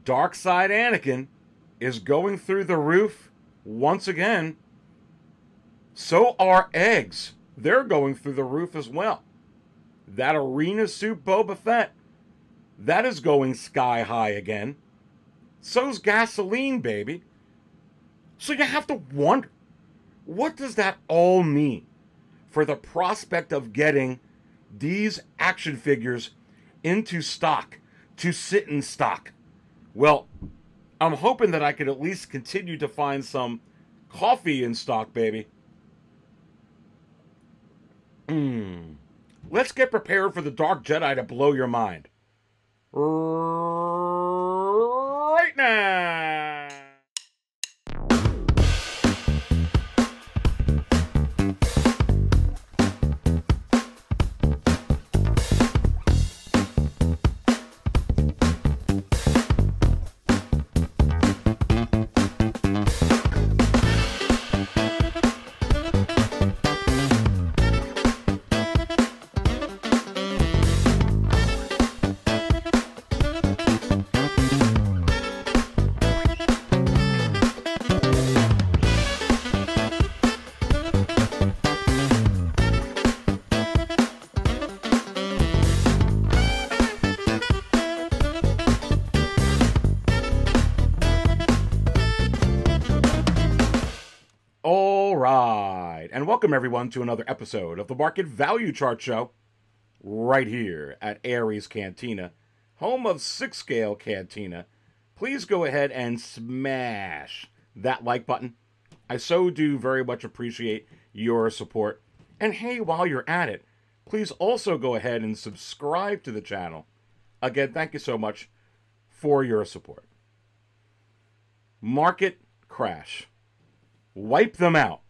Darkside Anakin is going through the roof once again. So are eggs. They're going through the roof as well. That arena suit Boba Fett, that is going sky high again. So's gasoline, baby. So you have to wonder, what does that all mean for the prospect of getting these action figures into stock, to sit in stock? Well, I'm hoping that I could at least continue to find some coffee in stock, baby. Let's get prepared for the Dark Jedi to blow your mind. Right now! And welcome everyone to another episode of the Market Value Chart Show, right here at Aries Cantina, home of 6-scale Cantina. Please go ahead and smash that like button. I so do very much appreciate your support. And hey, while you're at it, please also go ahead and subscribe to the channel. Again, thank you so much for your support. Market crash. Wipe them out.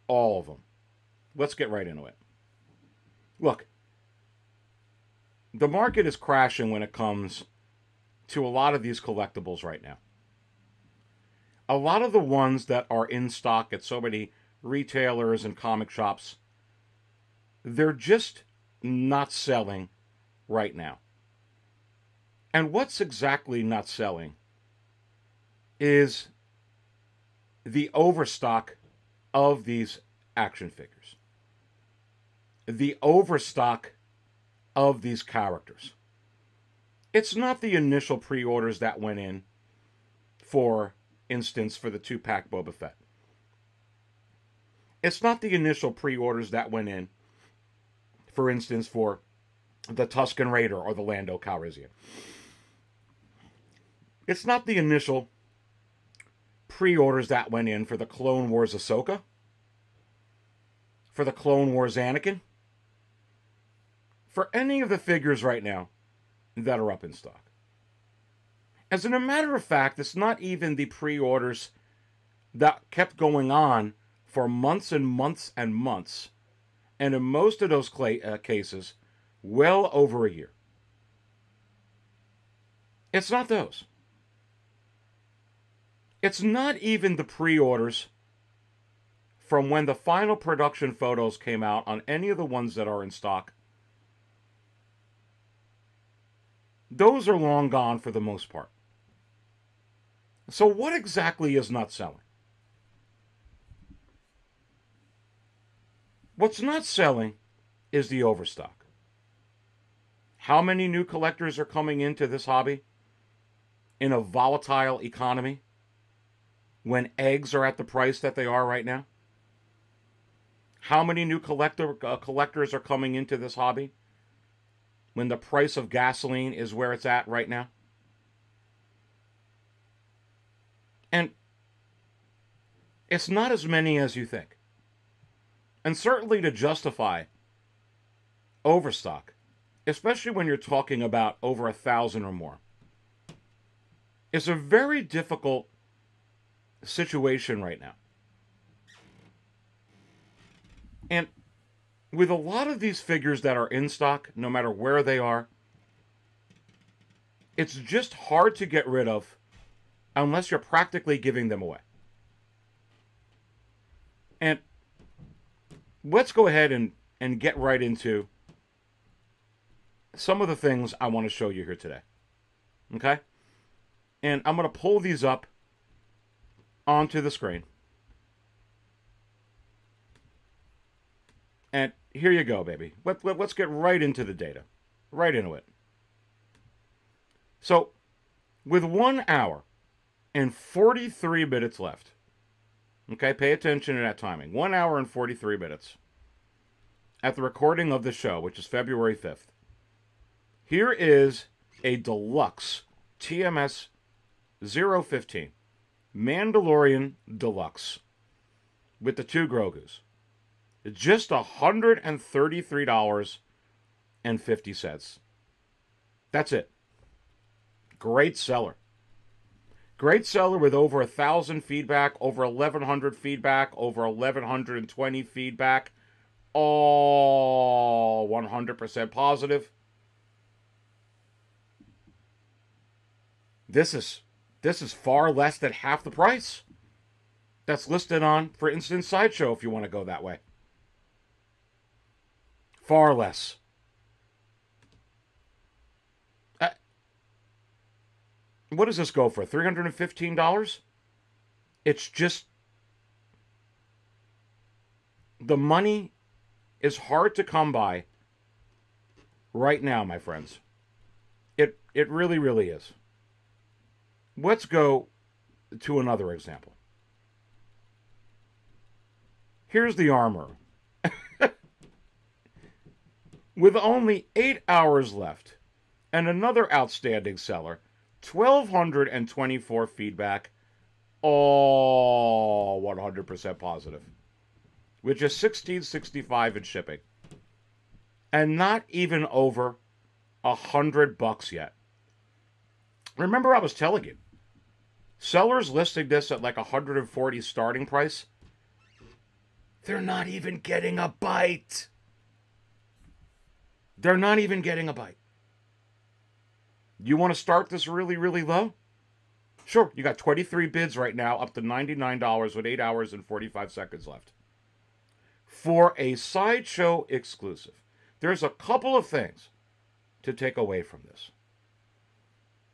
All of them. Let's get right into it. Look, the market is crashing when it comes to a lot of these collectibles right now. A lot of the ones that are in stock at so many retailers and comic shops, they're just not selling right now. And what's exactly not selling is the overstock of these action figures. The overstock of these characters. It's not the initial pre-orders that went in, for instance, for the 2-pack Boba Fett. It's not the initial pre-orders that went in, for instance, for the Tusken Raider or the Lando Calrissian. It's not the initial pre-orders that went in for the Clone Wars Ahsoka, for the Clone Wars Anakin, for any of the figures right now that are up in stock. As a matter of fact, it's not even the pre-orders that kept going on for months and months and months, and in most of those cases, well over a year. It's not those. It's not even the pre-orders from when the final production photos came out on any of the ones that are in stock. Those are long gone for the most part. So what exactly is not selling? What's not selling is the overstock. How many new collectors are coming into this hobby in a volatile economy when eggs are at the price that they are right now? How many new collectors are coming into this hobby when the price of gasoline is where it's at right now? And it's not as many as you think. And certainly to justify overstock, especially when you're talking about over 1,000 or more, is a very difficult situation right now. And with a lot of these figures that are in stock, no matter where they are, it's just hard to get rid of unless you're practically giving them away. And let's go ahead and get right into some of the things I want to show you here today. Okay? And I'm going to pull these up onto the screen. And here you go, baby. Let's get right into the data. Right into it. So, with 1 hour and 43 minutes left. Okay, pay attention to that timing. 1 hour and 43 minutes. At the recording of the show, which is February 5th. Here is a deluxe TMS 015 Mandalorian Deluxe with the 2 Grogus. Just $133.50. That's it. Great seller. Great seller with over 1,000 feedback, over 1,100 feedback, over 1,120 feedback. All 100% positive. This is far less than half the price that's listed on, for instance, Sideshow, if you want to go that way. Far less. What does this go for? $315? It's just... the money is hard to come by right now, my friends. It really, really is. Let's go to another example. Here's the Armorer. With only 8 hours left and another outstanding seller, 1,224 feedback, all 100% positive, with just $16.65 in shipping, and not even over $100 yet. Remember, I was telling you, sellers listing this at like $140 starting price. They're not even getting a bite. They're not even getting a bite. You want to start this really, really low? Sure, you got 23 bids right now, up to $99 with 8 hours and 45 seconds left. For a Sideshow exclusive, there's a couple of things to take away from this.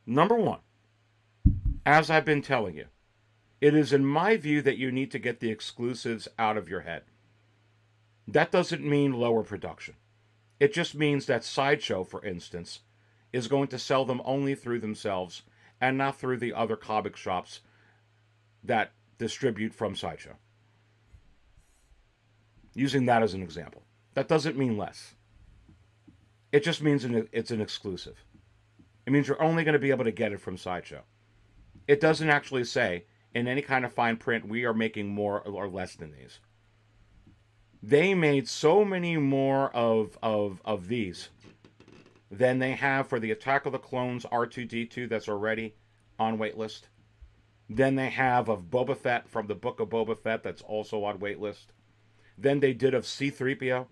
Number one, as I've been telling you, it is in my view that you need to get the exclusives out of your head. That doesn't mean lower production. It just means that Sideshow, for instance, is going to sell them only through themselves and not through the other comic shops that distribute from Sideshow. Using that as an example. That doesn't mean less. It just means it's an exclusive. It means you're only going to be able to get it from Sideshow. It doesn't actually say, in any kind of fine print, we are making more or less than these. They made so many more of these than they have for the Attack of the Clones R2-D2 that's already on waitlist. Then they have of Boba Fett from the Book of Boba Fett that's also on waitlist. Then they did of C-3PO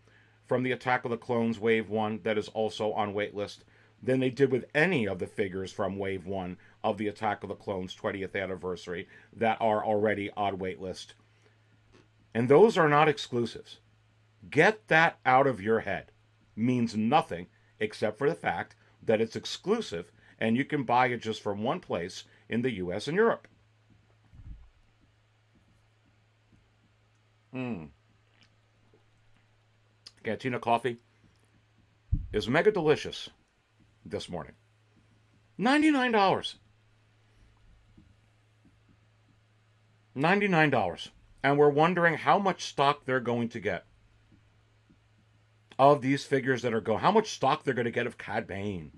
from the Attack of the Clones Wave 1 that is also on waitlist. Then they did with any of the figures from Wave 1 of the Attack of the Clones 20th anniversary that are already on waitlist. And those are not exclusives. Get that out of your head. Means nothing except for the fact that it's exclusive and you can buy it just from one place in the US and Europe. Cantina coffee is mega delicious this morning. $99. $99. And we're wondering how much stock they're going to get of these figures that are going. How much stock they're going to get of Cad Bane.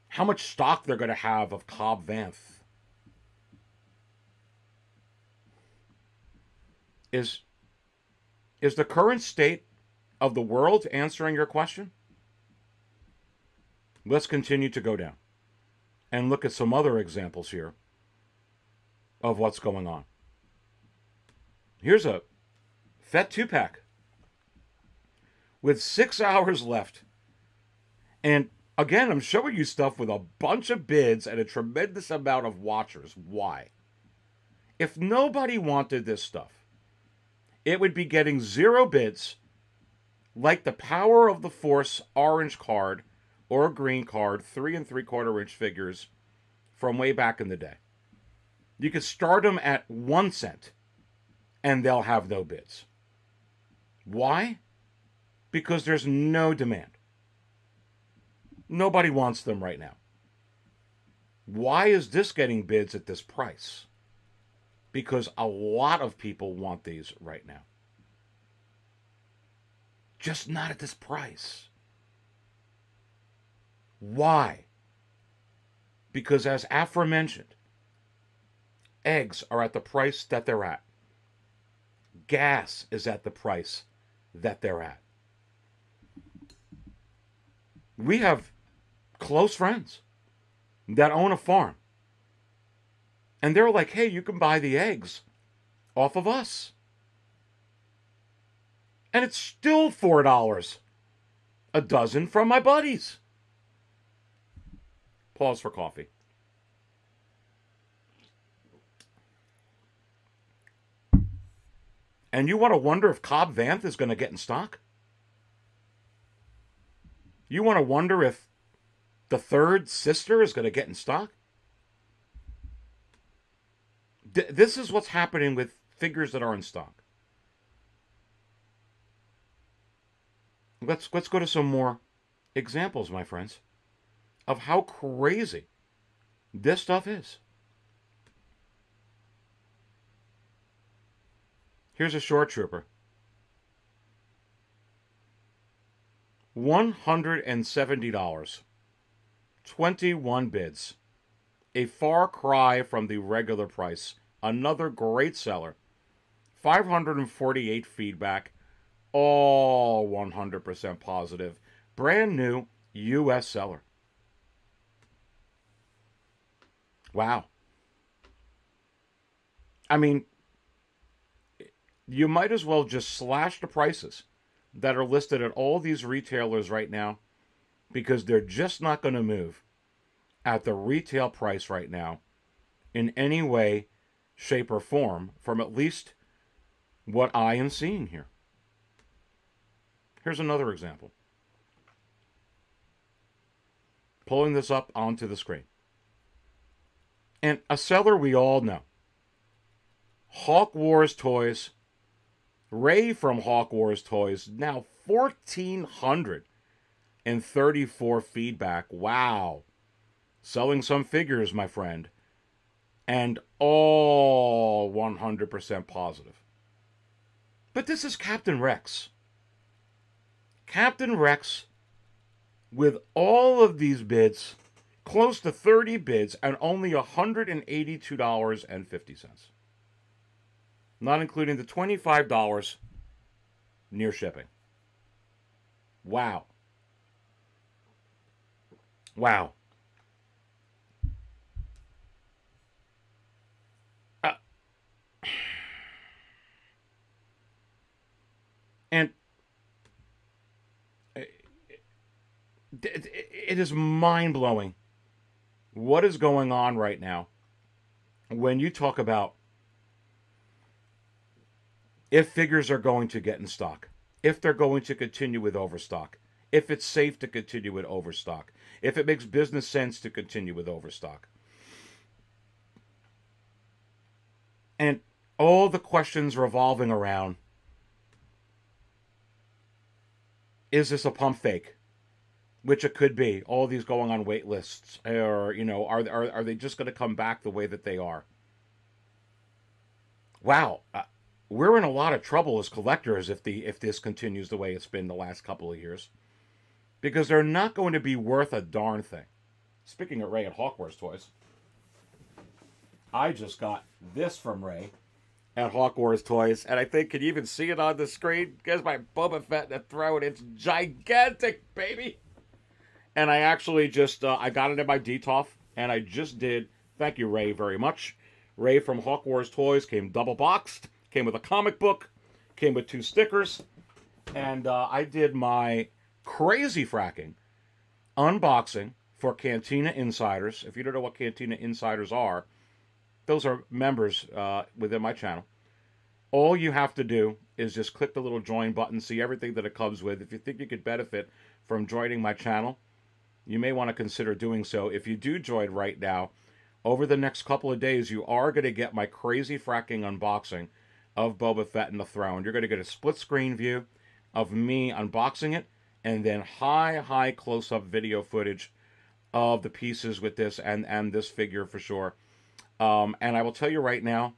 How much stock they're going to have of Cobb Vanth. Is the current state of the world answering your question? Let's continue to go down and look at some other examples here of what's going on. Here's a Fett 2-pack with 6 hours left. And again, I'm showing you stuff with a bunch of bids and a tremendous amount of watchers. Why? If nobody wanted this stuff, it would be getting 0 bids, like the Power of the Force orange card, or green card 3 3/4 inch figures from way back in the day. You could start them at 1 cent and they'll have no bids. Why? Because there's no demand. Nobody wants them right now. Why is this getting bids at this price? Because a lot of people want these right now. Just not at this price. Why? Because as aforementioned, eggs are at the price that they're at. Gas is at the price that they're at. We have close friends that own a farm. And they're like, hey, you can buy the eggs off of us. And it's still $4 a dozen from my buddies. Pause for coffee. And you want to wonder if Cobb Vanth is going to get in stock? You want to wonder if the third sister is going to get in stock? This is what's happening with figures that are in stock. Let's go to some more examples, my friends, of how crazy this stuff is. Here's a short trooper. $170. 21 bids. A far cry from the regular price. Another great seller. 548 feedback. All 100% positive. Brand new U.S. seller. Wow. I mean, you might as well just slash the prices that are listed at all these retailers right now, because they're just not going to move at the retail price right now in any way, shape, or form from at least what I am seeing here. Here's another example. Pulling this up onto the screen. And a seller we all know. Hawk Wars Toys. Ray from Hawk Wars Toys. Now 1,434 feedback. Wow. Selling some figures, my friend. And all 100% positive. But this is Captain Rex. Captain Rex, with all of these bids, close to 30 bids, and only $182.50. Not including the $25 near shipping. Wow. Wow. And it is mind-blowing what is going on right now when you talk about if figures are going to get in stock, if they're going to continue with overstock, if it's safe to continue with overstock, if it makes business sense to continue with overstock. And all the questions revolving around, is this a pump fake? Which it could be. All these going on wait lists, or are they just going to come back the way that they are? Wow, we're in a lot of trouble as collectors if this continues the way it's been the last couple of years, because they're not going to be worth a darn thing. Speaking of Ray at Hawk Wars Toys, I just got this from Ray at Hawk Wars Toys, and I think, can you even see it on the screen? There's my Boba Fett in the throat. It's gigantic, baby. And I actually just, I got it in my DTOF, and I just did, thank you, Ray, very much. Ray from Hawk Wars Toys came double boxed, came with a comic book, came with 2 stickers, and I did my crazy fracking unboxing for Cantina Insiders. If you don't know what Cantina Insiders are, those are members within my channel. All you have to do is just click the little join button, see everything that it comes with. If you think you could benefit from joining my channel, you may want to consider doing so. If you do join right now, over the next couple of days, you are going to get my crazy fracking unboxing of Boba Fett and the Throne. You're going to get a split screen view of me unboxing it, and then high close-up video footage of the pieces with this and this figure for sure. And I will tell you right now,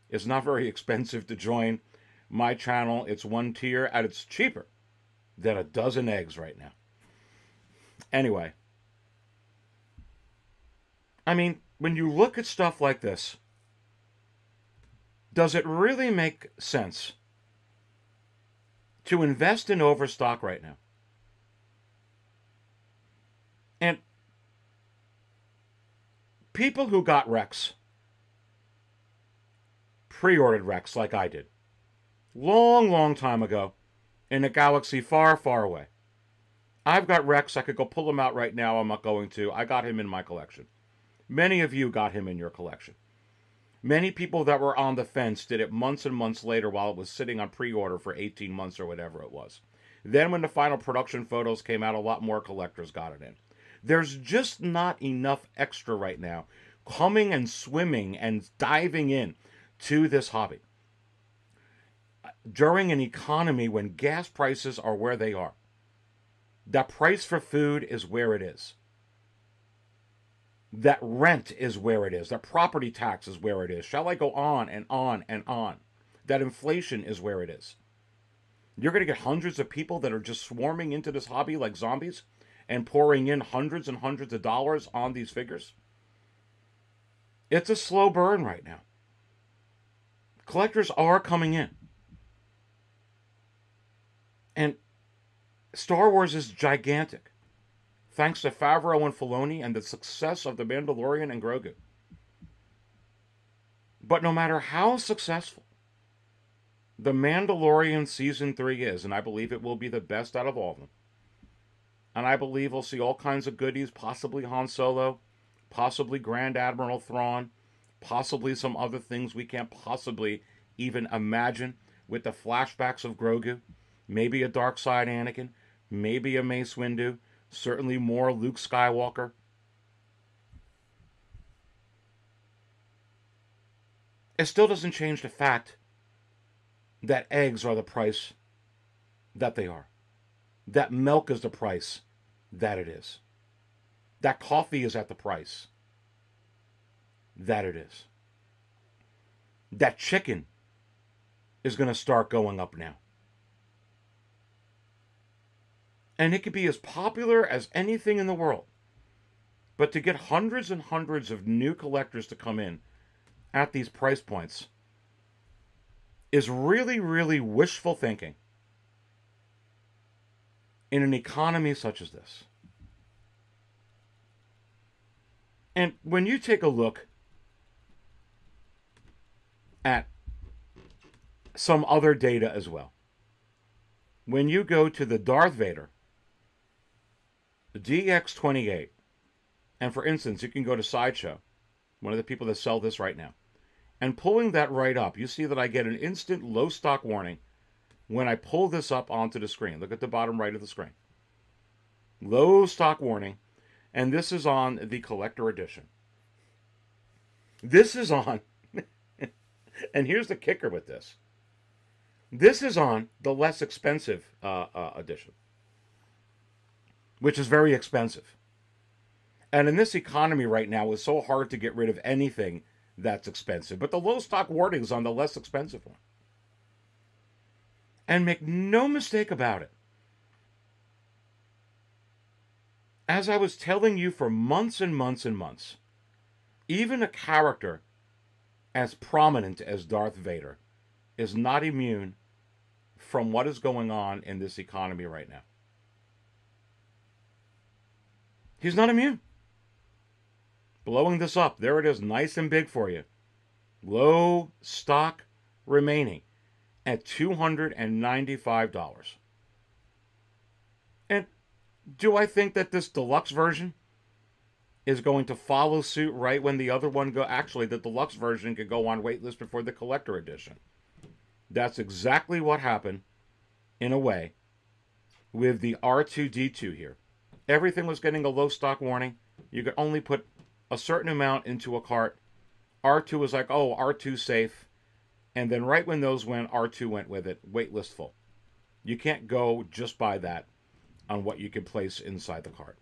it's not very expensive to join my channel. It's one tier, and it's cheaper than a dozen eggs right now. Anyway, I mean, when you look at stuff like this, does it really make sense to invest in overstock right now? And people who got Rex, pre-ordered Rex like I did, long time ago, in a galaxy far away. I've got Rex. I could go pull him out right now. I'm not going to. I got him in my collection. Many of you got him in your collection. Many people that were on the fence did it months and months later while it was sitting on pre-order for 18 months or whatever it was. Then when the final production photos came out, a lot more collectors got it in. There's just not enough extra right now coming and swimming and diving in to this hobby during an economy when gas prices are where they are. The price for food is where it is. That rent is where it is. That property tax is where it is. Shall I go on and on and on? That inflation is where it is. You're going to get hundreds of people that are just swarming into this hobby like zombies and pouring in hundreds and hundreds of dollars on these figures. It's a slow burn right now. Collectors are coming in. And Star Wars is gigantic, thanks to Favreau and Filoni and the success of The Mandalorian and Grogu. But no matter how successful The Mandalorian Season 3 is, and I believe it will be the best out of all of them, and I believe we'll see all kinds of goodies, possibly Han Solo, possibly Grand Admiral Thrawn, possibly some other things we can't possibly even imagine with the flashbacks of Grogu, maybe a Darkside Anakin, maybe a Mace Windu, certainly more Luke Skywalker. It still doesn't change the fact that eggs are the price that they are. That milk is the price that it is. That coffee is at the price that it is. That chicken is going to start going up now. And it could be as popular as anything in the world. But to get hundreds and hundreds of new collectors to come in at these price points is really wishful thinking in an economy such as this. And when you take a look at some other data as well, when you go to the Darth Vader DX28, and for instance, you can go to Sideshow, one of the people that sell this right now, and pulling that right up, you see that I get an instant low stock warning when I pull this up onto the screen. Look at the bottom right of the screen. Low stock warning, and this is on the collector edition. This is on, and here's the kicker with this. This is on the less expensive edition, which is very expensive. And in this economy right now, it's so hard to get rid of anything that's expensive. But the low stock warning is on the less expensive one. And make no mistake about it. As I was telling you for months and months and months, even a character as prominent as Darth Vader is not immune from what is going on in this economy right now. He's not immune. Blowing this up. There it is, nice and big for you. Low stock remaining at $295. And do I think that this deluxe version is going to follow suit right when the other one go? Actually, the deluxe version could go on waitlist before the collector edition. That's exactly what happened, in a way, with the R2-D2 here. everything was getting a low stock warning. You could only put a certain amount into a cart. R2 was like, oh, R2 safe. And then right when those went, R2 went with it. Waitlist full. You can't go just by that on what you can place inside the cart.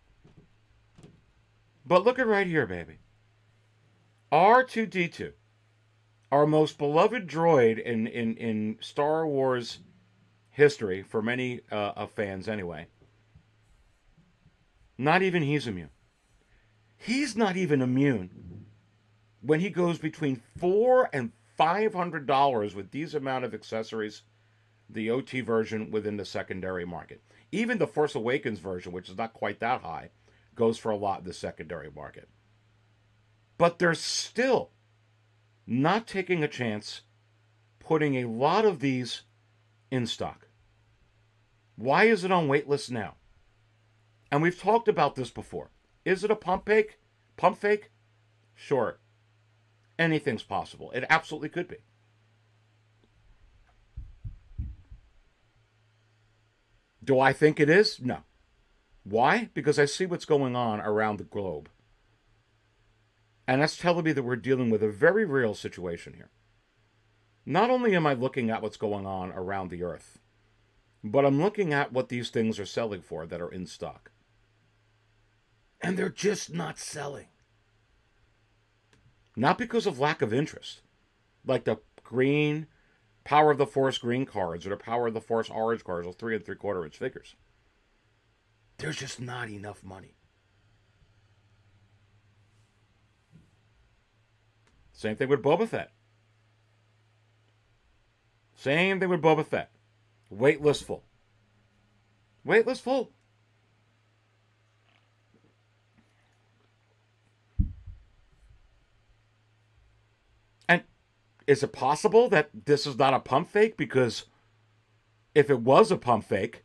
But look at right here, baby. R2D2. Our most beloved droid in Star Wars history, for many fans anyway. Not even he's immune. He's not even immune when he goes between $400 and $500 with these amount of accessories, the OT version within the secondary market. Even the Force Awakens version, which is not quite that high, goes for a lot in the secondary market. But they're still not taking a chance putting a lot of these in stock. Why is it on wait lists now? And we've talked about this before. Is it a pump fake? Pump fake? Sure. Anything's possible. It absolutely could be. Do I think it is? No. Why? Because I see what's going on around the globe. And that's telling me that we're dealing with a very real situation here. Not only am I looking at what's going on around the earth, but I'm looking at what these things are selling for that are in stock. And they're just not selling. Not because of lack of interest. Like the green Power of the Force green cards or the Power of the Force orange cards or 3 3/4 inch figures. There's just not enough money. Same thing with Boba Fett. Same thing with Boba Fett. Waitlist full. Waitlist full. And is it possible that this is not a pump fake? Because if it was a pump fake,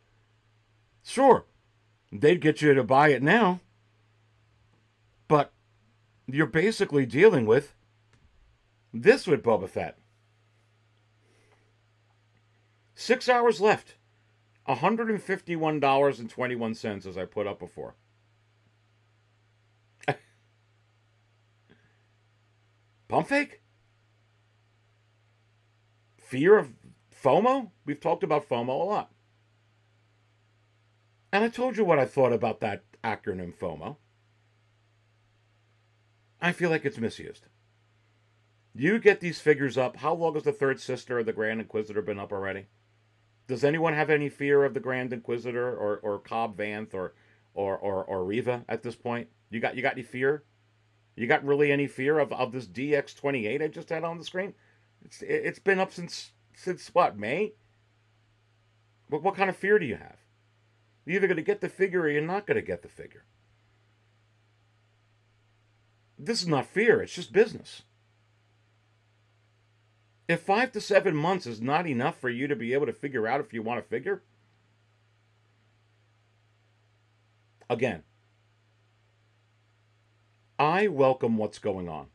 sure, they'd get you to buy it now. But you're basically dealing with this with Boba Fett. 6 hours left. $151.21 as I put up before. Pump fake? Fear of FOMO? We've talked about FOMO a lot. And I told you what I thought about that acronym FOMO. I feel like it's misused. You get these figures up. How long has the third sister of the Grand Inquisitor been up already? Does anyone have any fear of the Grand Inquisitor or Cobb Vanth or Reva at this point? You got any fear? You got really any fear of this DX28 I just had on the screen? It's been up since what, May? What kind of fear do you have? You're either going to get the figure or you're not going to get the figure. This is not fear, it's just business. If 5 to 7 months is not enough for you to be able to figure out if you want a figure, again, I welcome what's going on.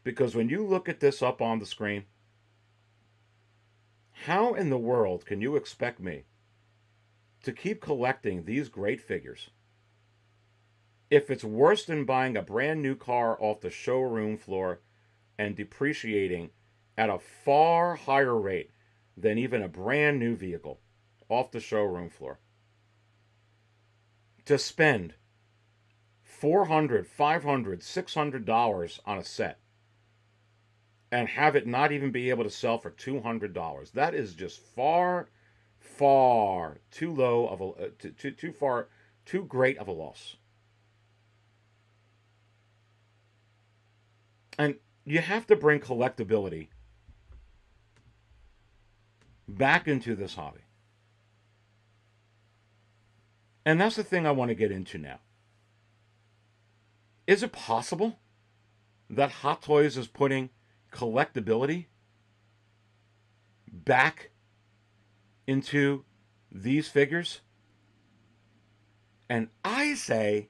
Because when you look at this up on the screen, how in the world can you expect me to keep collecting these great figures if it's worse than buying a brand new car off the showroom floor and depreciating at a far higher rate than even a brand new vehicle off the showroom floor? To spend $400, $500, $600 on a set and have it not even be able to sell for $200. That is just far, far too low of a too great of a loss. And you have to bring collectability back into this hobby. And that's the thing I want to get into now. Is it possible that Hot Toys is putting collectability back into these figures? And I say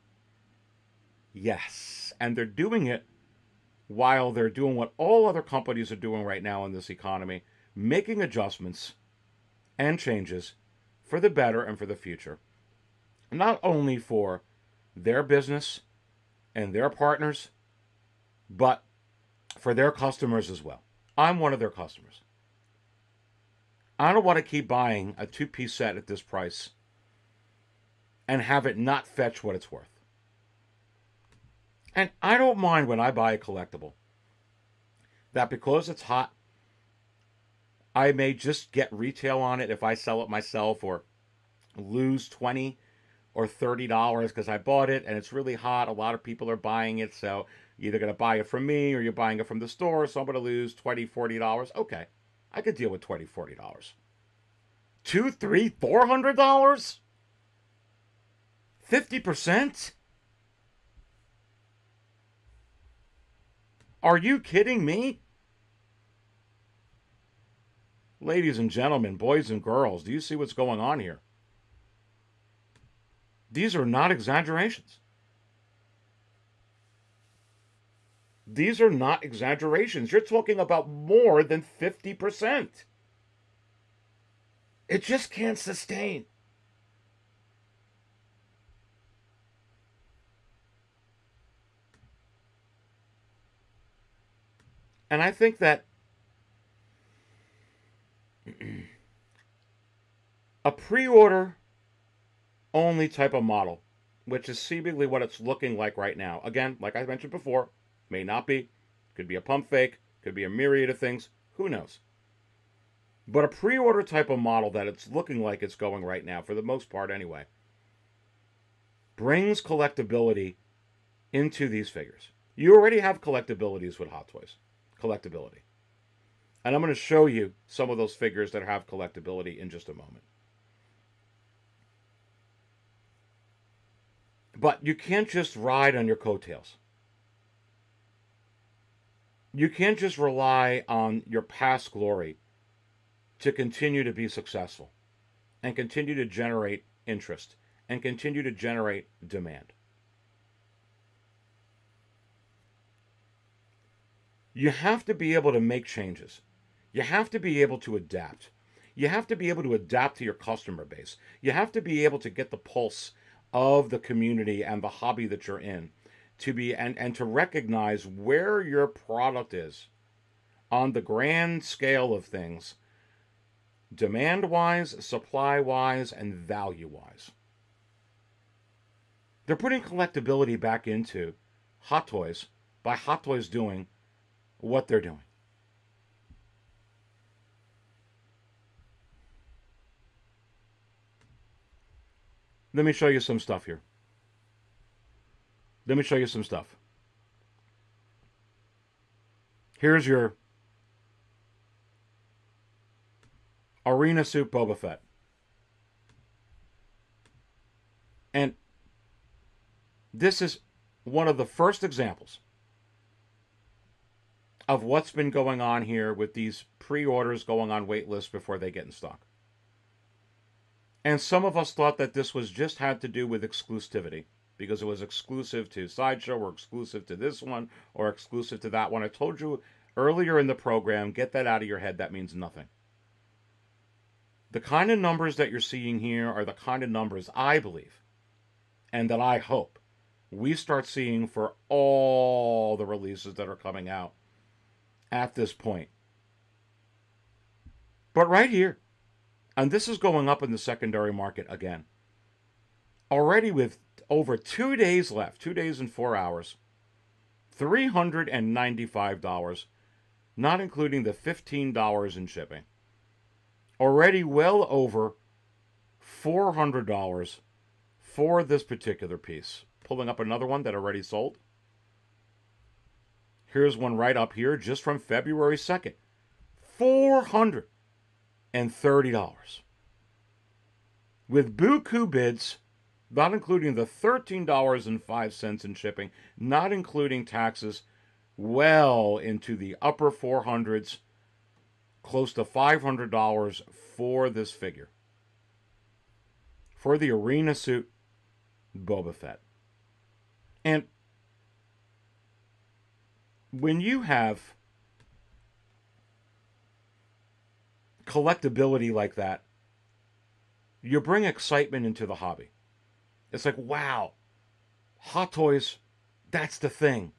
yes. And they're doing it while they're doing what all other companies are doing right now in this economy, making adjustments and changes for the better and for the future. Not only for their business and their partners, but for their customers as well. I'm one of their customers. I don't want to keep buying a 2-piece set at this price and have it not fetch what it's worth. And I don't mind when I buy a collectible that because it's hot, I may just get retail on it if I sell it myself, or lose $20 or $30 because I bought it and it's really hot. A lot of people are buying it, so you're either going to buy it from me or you're buying it from the store, so I'm going to lose $20, $40. Okay, I could deal with $20, $40. $200, $300, $400? 50%? Are you kidding me? Ladies and gentlemen, boys and girls, do you see what's going on here? These are not exaggerations. These are not exaggerations. You're talking about more than 50%. It just can't sustain. And I think that a pre-order only type of model, which is seemingly what it's looking like right now. Again, like I mentioned before, may not be. Could be a pump fake. Could be a myriad of things. Who knows? But a pre-order type of model that it's looking like it's going right now, for the most part anyway, brings collectability into these figures. You already have collectabilities with Hot Toys. Collectability. And I'm going to show you some of those figures that have collectability in just a moment. But you can't just ride on your coattails. You can't just rely on your past glory to continue to be successful and continue to generate interest and continue to generate demand. You have to be able to make changes. You have to be able to adapt. You have to be able to adapt to your customer base. You have to be able to get the pulse of the community and the hobby that you're in, to be and to recognize where your product is on the grand scale of things, demand-wise, supply-wise, and value-wise. They're putting collectability back into Hot Toys by Hot Toys doing what they're doing. Let me show you some stuff here. Let me show you some stuff. Here's your Arena Suit Boba Fett. And this is one of the first examples of what's been going on here with these pre-orders going on wait lists before they get in stock. And some of us thought that this was just had to do with exclusivity, because it was exclusive to Sideshow or exclusive to this one or exclusive to that one. I told you earlier in the program, get that out of your head. That means nothing. The kind of numbers that you're seeing here are the kind of numbers I believe, and that I hope, we start seeing for all the releases that are coming out at this point. But right here, and this is going up in the secondary market again, already with over 2 days left, 2 days and 4 hours, $395, not including the $15 in shipping. Already well over $400 for this particular piece. Pulling up another one that already sold. Here's one right up here, just from February 2nd. $430. With buku bids, not including the $13.05 in shipping, not including taxes, well into the upper 400s, close to $500 for this figure. For the Arena Suit Boba Fett. And when you have collectability like that, you bring excitement into the hobby. It's like, wow, Hot Toys, that's the thing.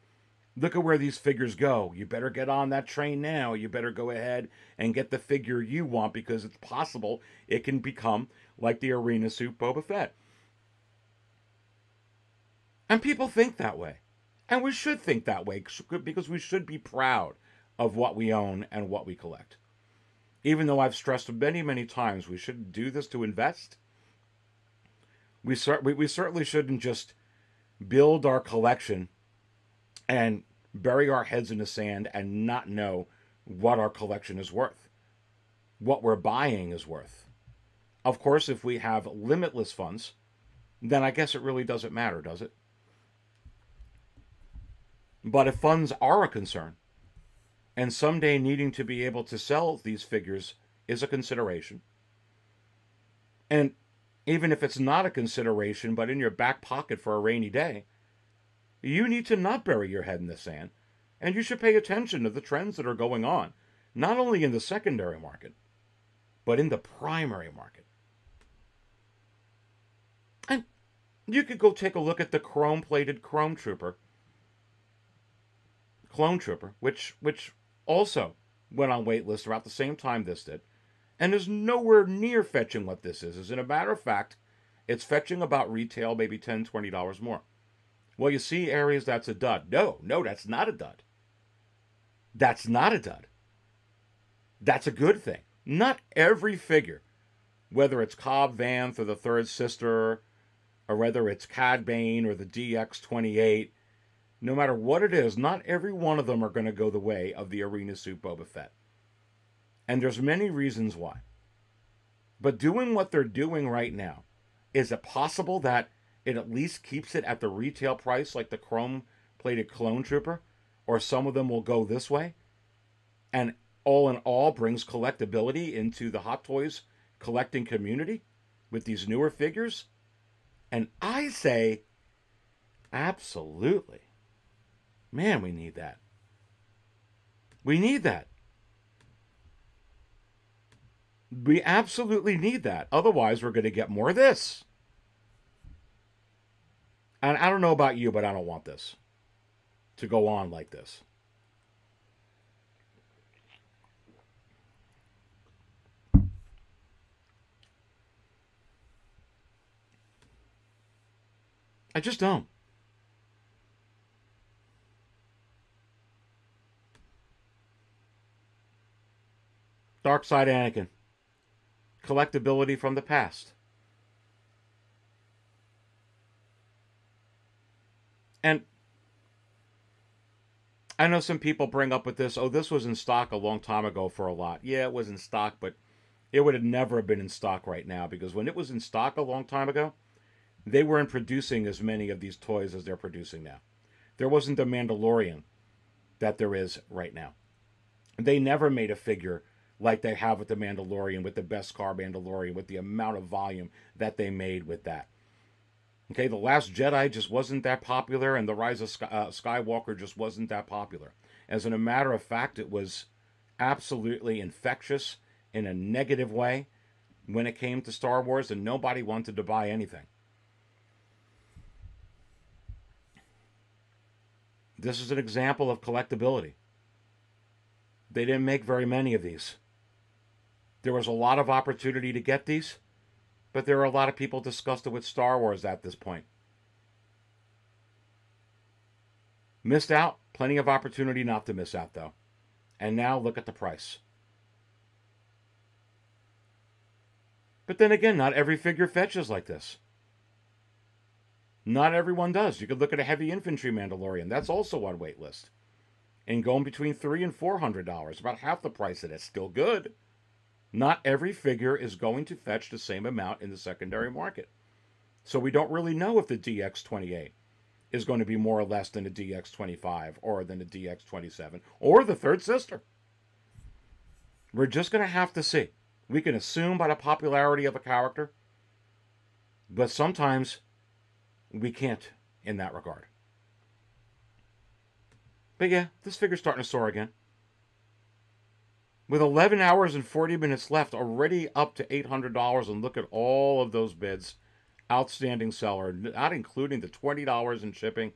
Look at where these figures go. You better get on that train now. You better go ahead and get the figure you want, because it's possible it can become like the arena suit Boba Fett. And people think that way. And we should think that way, because we should be proud of what we own and what we collect. Even though I've stressed many, many times we shouldn't do this to invest, we certainly shouldn't just build our collection and bury our heads in the sand and not know what our collection is worth, what we're buying is worth. Of course, if we have limitless funds, then I guess it really doesn't matter, does it? But if funds are a concern, and someday needing to be able to sell these figures is a consideration, and even if it's not a consideration, but in your back pocket for a rainy day, you need to not bury your head in the sand, and you should pay attention to the trends that are going on, not only in the secondary market, but in the primary market. And you could go take a look at the chrome-plated Clone Trooper, which also went on waitlist around the same time this did, and is nowhere near fetching what this is. As in a matter of fact, it's fetching about retail, maybe $10, $20 more. Well, you see areas that's a dud. No, that's not a dud. That's not a dud. That's a good thing. Not every figure, whether it's Cobb Vanth or the Third Sister, or whether it's Cad Bane or the DX-28, no matter what it is, not every one of them are going to go the way of the arena suit Boba Fett. And there's many reasons why. But doing what they're doing right now, is it possible that it at least keeps it at the retail price like the chrome-plated Clone Trooper? Or some of them will go this way? And all in all brings collectability into the Hot Toys collecting community with these newer figures? And I say, absolutely. Man, we need that. We need that. We absolutely need that. Otherwise, we're going to get more of this. And I don't know about you, but I don't want this to go on like this. I just don't. Darkside Anakin. Collectability from the past. And I know some people bring up with this, oh, this was in stock a long time ago for a lot. Yeah, it was in stock, but it would have never been in stock right now, because when it was in stock a long time ago, they weren't producing as many of these toys as they're producing now. There wasn't the Mandalorian that there is right now. They never made a figure like they have with the Mandalorian, with the Beskar Mandalorian, with the amount of volume that they made with that. Okay, The Last Jedi just wasn't that popular, and The Rise of Skywalker just wasn't that popular. As in a matter of fact, it was absolutely infectious in a negative way when it came to Star Wars, and nobody wanted to buy anything. This is an example of collectability. They didn't make very many of these. There was a lot of opportunity to get these, but there are a lot of people disgusted with Star Wars at this point. Missed out. Plenty of opportunity not to miss out, though. And now look at the price. But then again, not every figure fetches like this. Not everyone does. You could look at a heavy infantry Mandalorian. That's also on waitlist. And going between $300 and $400. About half the price of it. Still good. Not every figure is going to fetch the same amount in the secondary market. So we don't really know if the DX-28 is going to be more or less than the DX-25 or than the DX-27 or the Third Sister. We're just going to have to see. We can assume by the popularity of a character, but sometimes we can't in that regard. But yeah, this figure's starting to soar again. With 11 hours and 40 minutes left, already up to $800, and look at all of those bids. Outstanding seller, not including the $20 in shipping.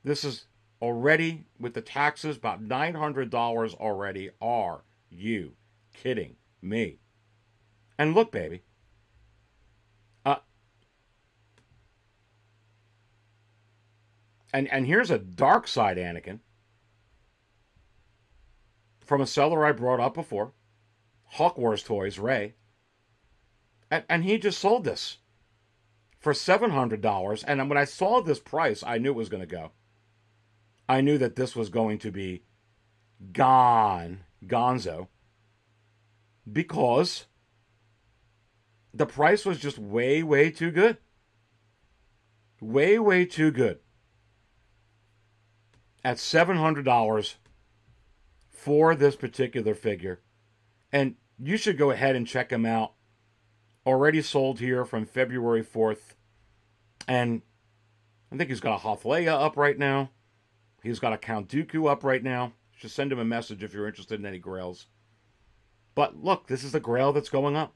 This is already, with the taxes, about $900 already. Are you kidding me? And look, baby. And here's a Darkside Anakin from a seller I brought up before, Hawk Wars Toys, Ray. And he just sold this for $700. And when I saw this price, I knew it was going to go. I knew that this was going to be gonzo, because the price was just way, way too good. Way, way too good. At $700 for this particular figure. And you should go ahead and check him out. Already sold here from February 4th. And I think he's got a Hoth Leia up right now. He's got a Count Dooku up right now. Just send him a message if you're interested in any grails. But look, this is the grail that's going up.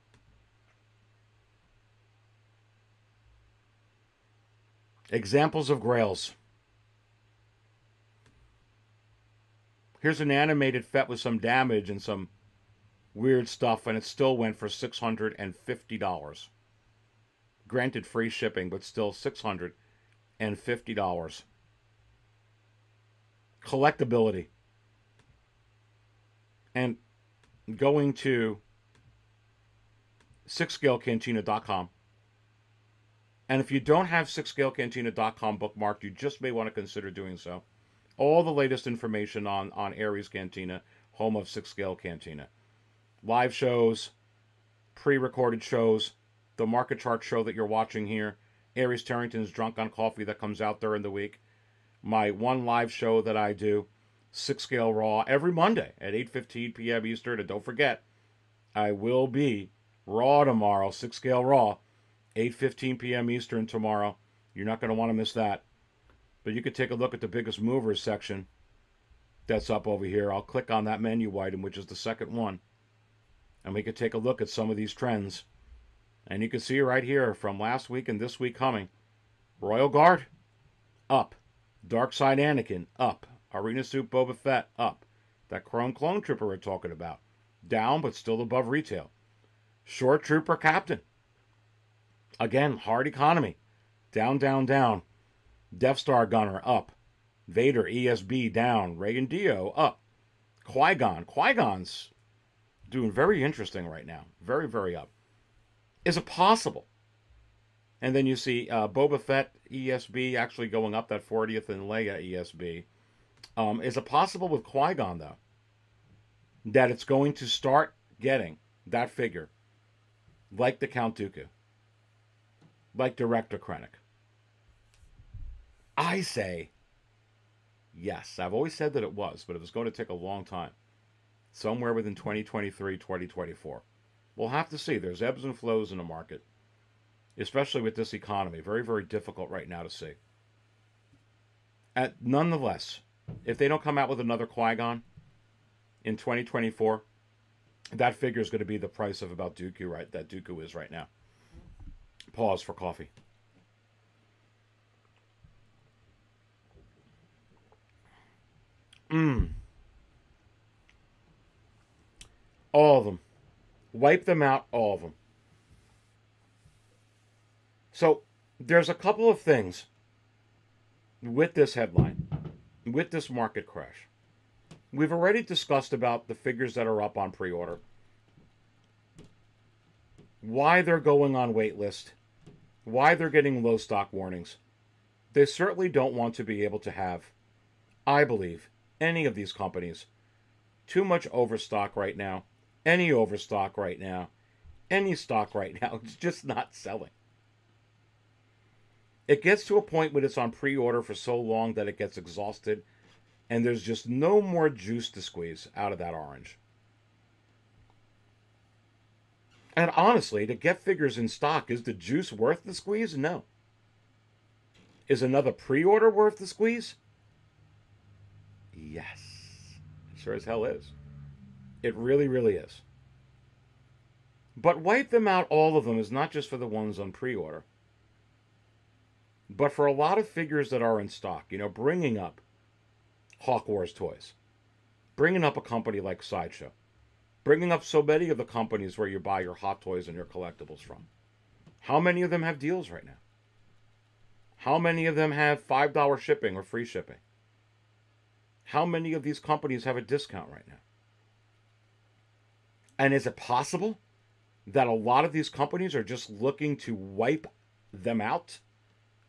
Examples of grails. Here's an animated fett with some damage and some weird stuff, and it still went for $650. Granted, free shipping, but still $650. Collectability. And going to 6scalecantina.com. And if you don't have 6scalecantina.com bookmarked, you just may want to consider doing so. All the latest information on Aries Cantina, home of 6 Scale Cantina. Live shows, pre-recorded shows, the market chart show that you're watching here, Aries Tarrington's Drunk on Coffee that comes out during the week, my one live show that I do, 6 Scale Raw, every Monday at 8:15 p.m. Eastern. And don't forget, I will be Raw tomorrow, 6 Scale Raw, 8:15 p.m. Eastern tomorrow. You're not going to want to miss that. But you could take a look at the biggest movers section that's up over here. I'll click on that menu item, which is the second one. And we could take a look at some of these trends. And you can see right here from last week and this week coming. Royal Guard, up. Darkside Anakin, up. Arena Suit Boba Fett, up. That Chrome Clone Trooper we're talking about, down but still above retail. Short Trooper Captain. Again, hard economy. Down, down, down. Death Star Gunner, up. Vader ESB, down. Reagan Dio, up. Qui-Gon. Qui-Gon's doing very interesting right now. Very, very up. Is it possible? And then you see Boba Fett ESB actually going up, that 40th, and Leia ESB. Is it possible with Qui-Gon, though, that it's going to start getting that figure like the Count Dooku, like Director Krennic? I say yes. I've always said that it was, but it was going to take a long time. Somewhere within 2023, 2024. We'll have to see. There's ebbs and flows in the market, especially with this economy. Very, very difficult right now to see. Nonetheless, if they don't come out with another Qui-Gon in 2024, that figure is going to be the price of about Dooku, right? That Dooku is right now. Pause for coffee. All of them. Wipe them out, all of them. So, there's a couple of things with this headline, with this market crash. We've already discussed about the figures that are up on pre-order, why they're going on wait list, why they're getting low stock warnings. They certainly don't want to be able to have, I believe, any of these companies, too much overstock right now, any overstock right now, any stock right now. It's just not selling. It gets to a point when it's on pre-order for so long that it gets exhausted, and there's just no more juice to squeeze out of that orange. And honestly, to get figures in stock, is the juice worth the squeeze? No. Is another pre-order worth the squeeze? Yes. It sure as hell is. It really, really is. But wipe them out, all of them, is not just for the ones on pre-order. But for a lot of figures that are in stock, you know, bringing up Hawk Wars Toys, bringing up a company like Sideshow, bringing up so many of the companies where you buy your Hot Toys and your collectibles from. How many of them have deals right now? How many of them have $5 shipping or free shipping? How many of these companies have a discount right now? And is it possible that a lot of these companies are just looking to wipe them out?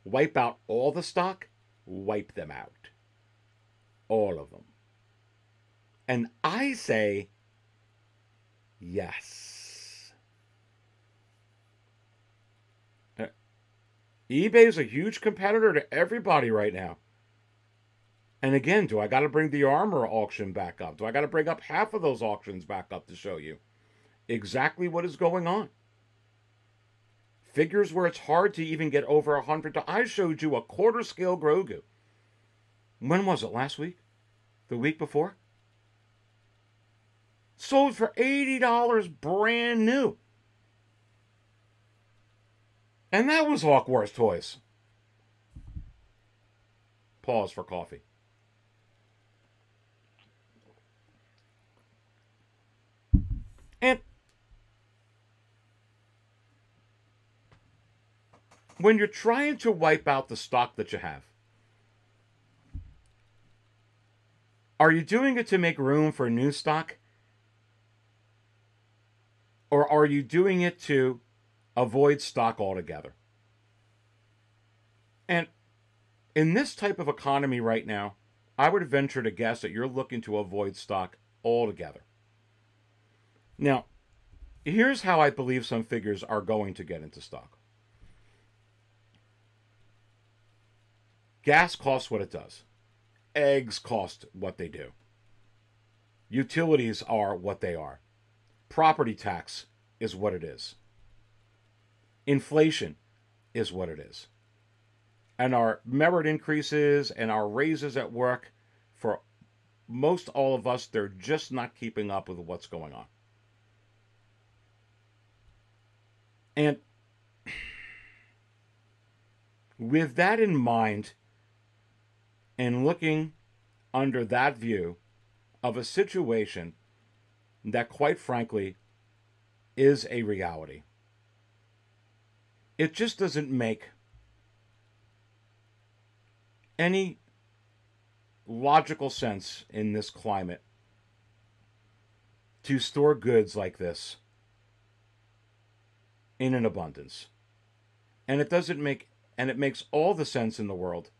Wipe out all the stock? Wipe them out. All of them. And I say, yes. eBay is a huge competitor to everybody right now. And again, do I got to bring the armor auction back up? Do I got to bring up half of those auctions back up to show you exactly what is going on? Figures where it's hard to even get over 100. I showed you a quarter scale Grogu. When was it? Last week? The week before? Sold for $80 brand new. And that was Hawk Wars Toys. Pause for coffee. And when you're trying to wipe out the stock that you have, are you doing it to make room for new stock? Or are you doing it to avoid stock altogether? And in this type of economy right now, I would venture to guess that you're looking to avoid stock altogether. Now, here's how I believe some figures are going to get into stock. Gas costs what it does. Eggs cost what they do. Utilities are what they are. Property tax is what it is. Inflation is what it is. And our merit increases and our raises at work, for most all of us, they're just not keeping up with what's going on. And with that in mind, and looking under that view of a situation that, quite frankly, is a reality, it just doesn't make any logical sense in this climate to store goods like this in an abundance. And it doesn't make, and it makes all the sense in the world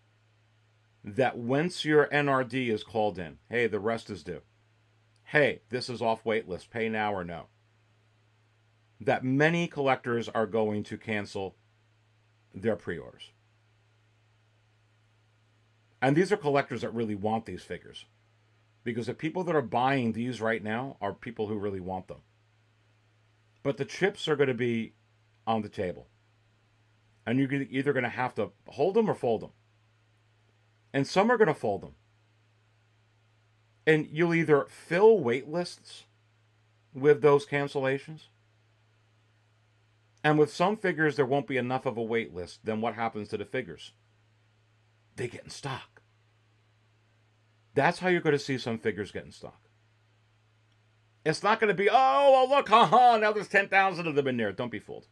that once your NRD is called in, hey, the rest is due. Hey, this is off wait list, pay now or no. That many collectors are going to cancel their pre-orders. And these are collectors that really want these figures. Because the people that are buying these right now are people who really want them. But the chips are going to be on the table. And you're either going to have to hold them or fold them. And some are going to fold them. And you'll either fill wait lists with those cancellations. And with some figures, there won't be enough of a wait list. Then what happens to the figures? They get in stock. That's how you're going to see some figures get in stock. It's not going to be, oh, look, haha, now there's 10,000 of them in there. Don't be fooled.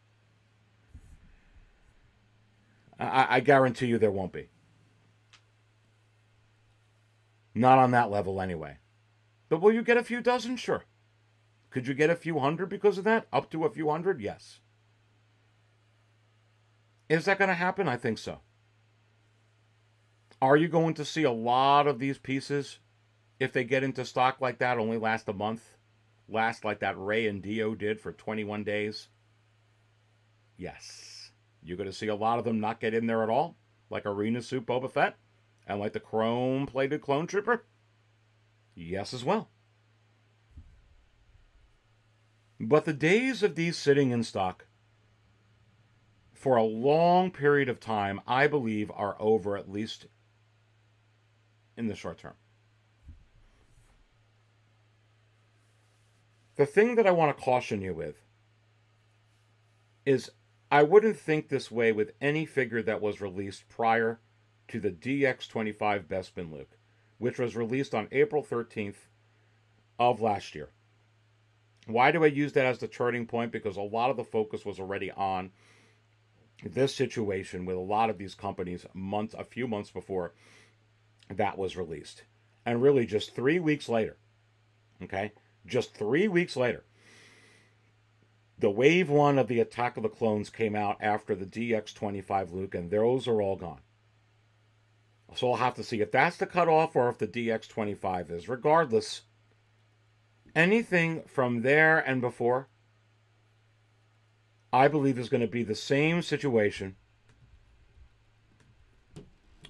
I guarantee you there won't be. Not on that level anyway. But will you get a few dozen? Sure. Could you get a few hundred because of that? Up to a few hundred? Yes. Is that going to happen? I think so. Are you going to see a lot of these pieces, if they get into stock like that, only last a month? Last like that Ray and Dio did for 21 days? Yes. You're going to see a lot of them not get in there at all, like Arena Suit Boba Fett, and like the chrome-plated Clone Trooper? Yes as well. But the days of these sitting in stock for a long period of time, I believe, are over, at least in the short term. The thing that I want to caution you with is I wouldn't think this way with any figure that was released prior to the DX25 Bespin Luke, which was released on April 13th of last year. Why do I use that as the turning point? Because a lot of the focus was already on this situation with a lot of these companies a few months before that was released. And really just 3 weeks later, okay, just 3 weeks later, the wave 1 of the Attack of the Clones came out after the DX25 Luke, and those are all gone. So I'll have to see if that's the cutoff or if the DX25 is. Regardless, anything from there and before, I believe is going to be the same situation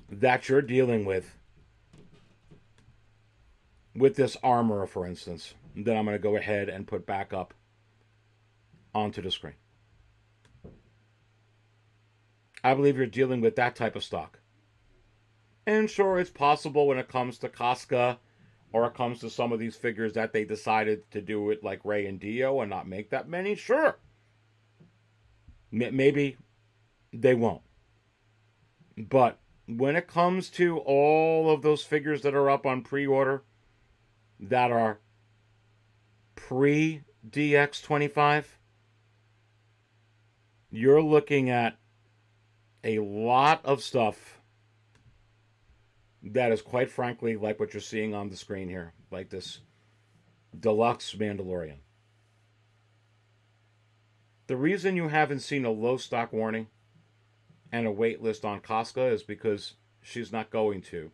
that you're dealing with this armor, for instance, that I'm going to go ahead and put back up onto the screen. I believe you're dealing with that type of stock. And sure, it's possible when it comes to Casca or it comes to some of these figures that they decided to do it like Rey and Dio and not make that many. Sure. Maybe they won't. But when it comes to all of those figures that are up on pre-order that are pre-DX25, you're looking at a lot of stuff that is quite frankly like what you're seeing on the screen here, like this deluxe Mandalorian. The reason you haven't seen a low stock warning and a wait list on Casca is because she's not going to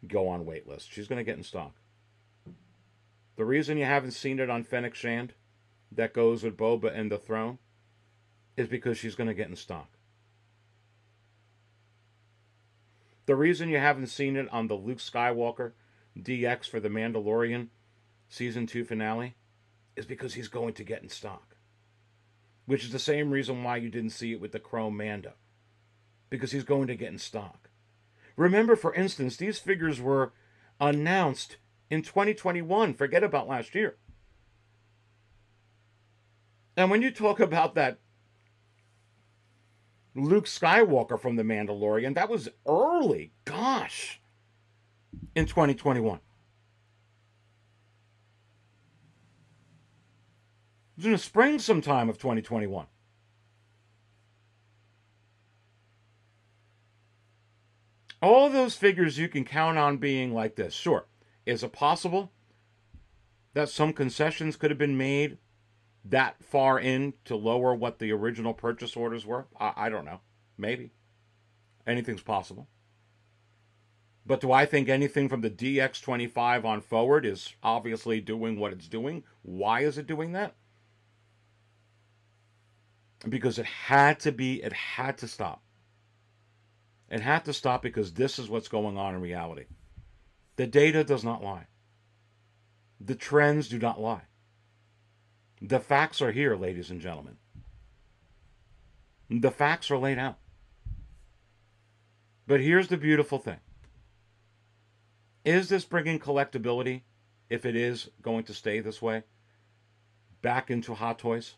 go on wait list. She's going to get in stock. The reason you haven't seen it on Fennec Shand that goes with Boba and the throne is because she's going to get in stock. The reason you haven't seen it on the Luke Skywalker DX for the Mandalorian Season 2 finale is because he's going to get in stock. Which is the same reason why you didn't see it with the Chrome Manda. Because he's going to get in stock. Remember, for instance, these figures were announced in 2021. Forget about last year. And when you talk about that Luke Skywalker from The Mandalorian, that was early, gosh, in 2021. It was in the spring sometime of 2021. All those figures you can count on being like this. Sure, is it possible that some concessions could have been made that far in to lower what the original purchase orders were? I don't know. Maybe. Anything's possible. But do I think anything from the DX25 on forward is obviously doing what it's doing? Why is it doing that? Because it had to be, it had to stop. It had to stop because this is what's going on in reality. The data does not lie. The trends do not lie. The facts are here, ladies and gentlemen. The facts are laid out. But here's the beautiful thing. Is this bringing collectability, if it is going to stay this way, back into Hot Toys?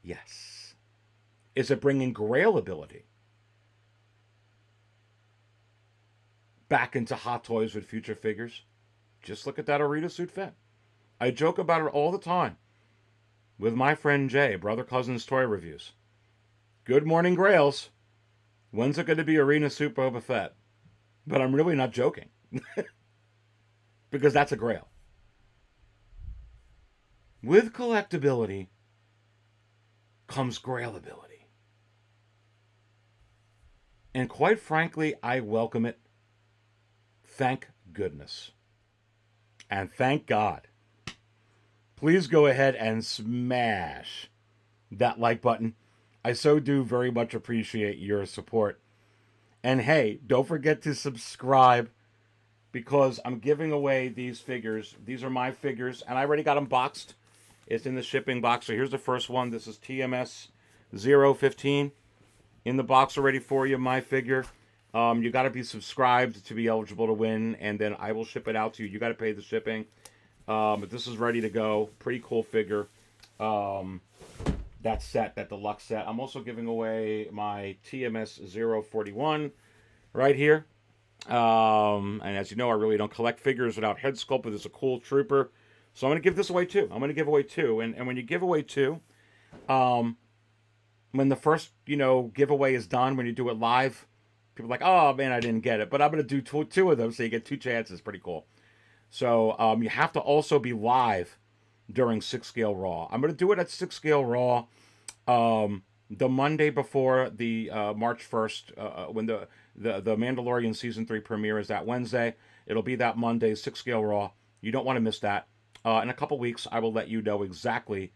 Yes. Is it bringing grailability back into Hot Toys with future figures? Just look at that Arena Suit Fett. I joke about it all the time with my friend Jay, Brother Cousins Toy Reviews. Good morning, Grails. When's it going to be Arena Suit Boba Fett? But I'm really not joking. Because that's a grail. With collectability comes grailability. And quite frankly, I welcome it. Thank goodness. And thank God. Please go ahead and smash that like button. I so do very much appreciate your support. And hey, don't forget to subscribe because I'm giving away these figures. These are my figures, and I already got them boxed. It's in the shipping box. So here's the first one. This is TMS 015. In the box already for you, my figure. You got to be subscribed to be eligible to win, and then I will ship it out to you. You got to pay the shipping. But this is ready to go. Pretty cool figure. that set, that deluxe set. I'm also giving away my TMS 041 right here. And as you know, I really don't collect figures without head sculpt, but it's a cool trooper. So I'm going to give this away too. I'm going to give away two. And when you give away two, when the first, giveaway is done, when you do it live, people are like, oh man, I didn't get it. But I'm going to do two of them, so you get two chances. Pretty cool. So you have to also be live during 6 Scale Raw. I'm going to do it at 6 Scale Raw the Monday before the March 1st, when the Mandalorian Season 3 premiere is that Wednesday. It'll be that Monday, 6 Scale Raw. You don't want to miss that. In a couple weeks, I will let you know exactly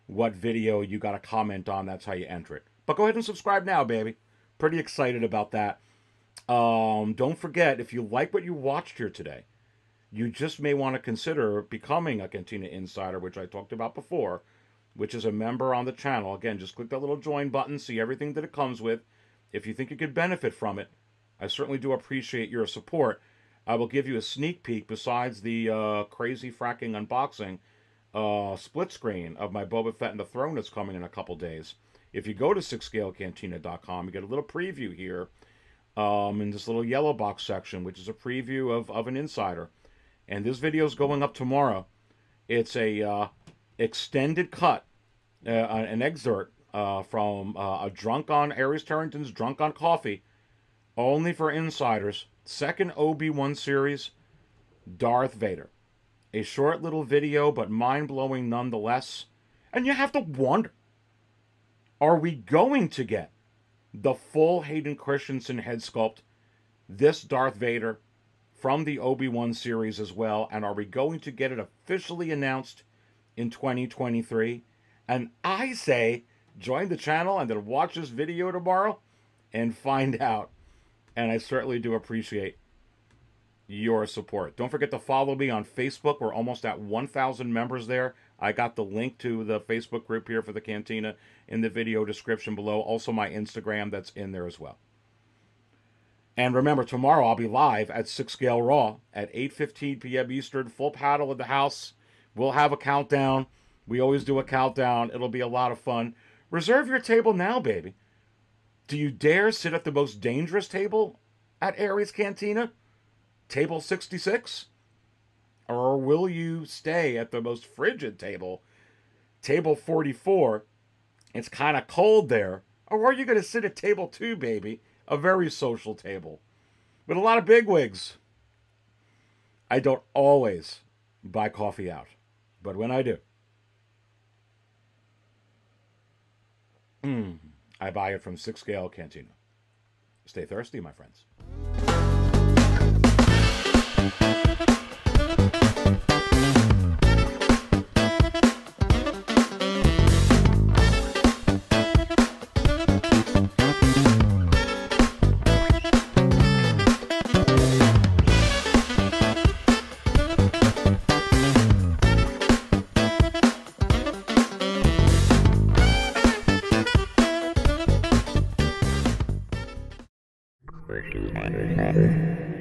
what video you got to comment on. That's how you enter it. But go ahead and subscribe now, baby. Pretty excited about that. Don't forget, if you like what you watched here today, you just may want to consider becoming a Cantina Insider, which I talked about before, which is a member on the channel. Again, just click that little join button, see everything that it comes with. If you think you could benefit from it, I certainly do appreciate your support. I will give you a sneak peek besides the crazy fracking unboxing split screen of my Boba Fett and the Throne that's coming in a couple days. If you go to 6scalecantina.com, you get a little preview here in this little yellow box section, which is a preview of an Insider. And this video is going up tomorrow. It's a extended cut, an excerpt from a Drunk on Aries Tarrington's Drunk on Coffee, only for insiders. Second Obi-Wan series, Darth Vader. A short little video, but mind-blowing nonetheless. And you have to wonder, are we going to get the full Hayden Christensen head sculpt, this Darth Vader, from the Obi-Wan series as well? And are we going to get it officially announced in 2023? And I say, join the channel and then watch this video tomorrow and find out. And I certainly do appreciate your support. Don't forget to follow me on Facebook. We're almost at 1,000 members there. I got the link to the Facebook group here for the Cantina in the video description below. Also my Instagram, that's in there as well. And remember, tomorrow I'll be live at 6 Scale Raw at 8:15 p.m. Eastern. Full paddle at the house. We'll have a countdown. We always do a countdown. It'll be a lot of fun. Reserve your table now, baby. Do you dare sit at the most dangerous table at Aries Cantina? Table 66? Or will you stay at the most frigid table, table 44? It's kind of cold there. Or are you going to sit at table 2, baby? A very social table with a lot of bigwigs. I don't always buy coffee out, but when I do, I buy it from 6 Scale Cantina. Stay thirsty, my friends. RigHTTT.